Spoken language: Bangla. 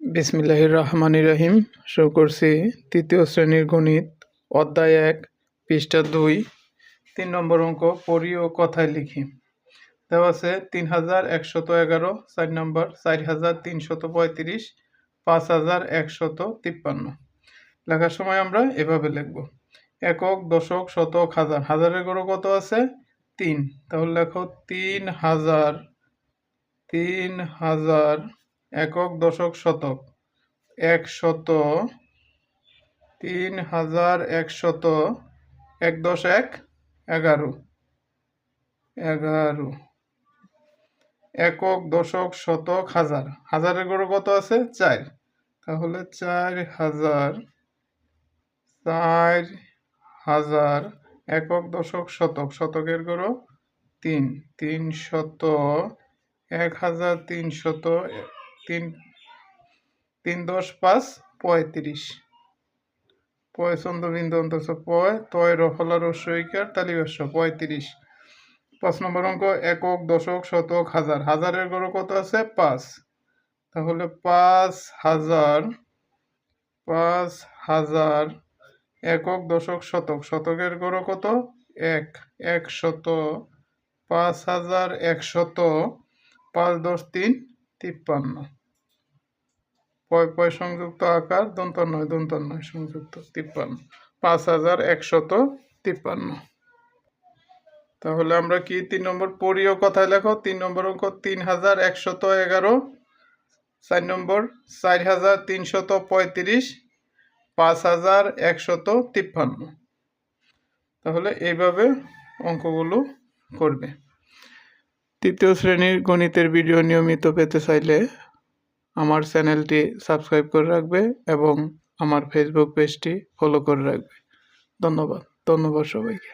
বিসমিল্লাহির রহমানির রহিম। শুরু করছি তৃতীয় শ্রেণীর গণিত অধ্যায় 1 পৃষ্ঠা 2 3 নম্বর অঙ্ক পড়ি ও কথায় লিখি। দেওয়া আছে 3111, 4 নম্বর 4335, 5153। লেখার সময় আমরা এভাবে লিখব: একক, দশক, শতক, হাজার। হাজারের গড় কত আছে? 3। তাহলে লেখো 3000 একক, দশক, শতক। 100, 3100, 1 10 1 11 11 একক, দশক, শতক, হাজার। হাজারের গড় কত আছে? 4। তাহলে 4000 একক, দশক, শতক। শতকের গড় 3। 300, 1300, 3 10 5 35। পয় চন্দ্রবিন্দু অন্তঃ পয় তয় রফলা রস্যইকার তালিবাস্য 35। 5 নম্বর অঙ্ক একক, দশক, শতক, হাজার। হাজারের গড় কত আছে? 5। তাহলে 5000 একক, দশক, শতক। শতকের গড় কত? 1। 100, 5100, 5 10 3 53। পয় পয় সংযুক্ত আকার দন্তন্য সংযুক্ত 53। 5153। তাহলে আমরা কি 3 নম্বর পড়িও কথায় লেখো। 3 নম্বর অঙ্ক 3111, 4 নম্বর 4335, 5153। তাহলে এইভাবে অঙ্কগুলো করবে। তৃতীয় শ্রেণীর গণিতের ভিডিও নিয়মিত পেতে চাইলে আমার চ্যানেলটি সাবস্ক্রাইব করে রাখবে এবং আমার ফেসবুক পেজটি ফলো করে রাখবে। ধন্যবাদ সবাইকে।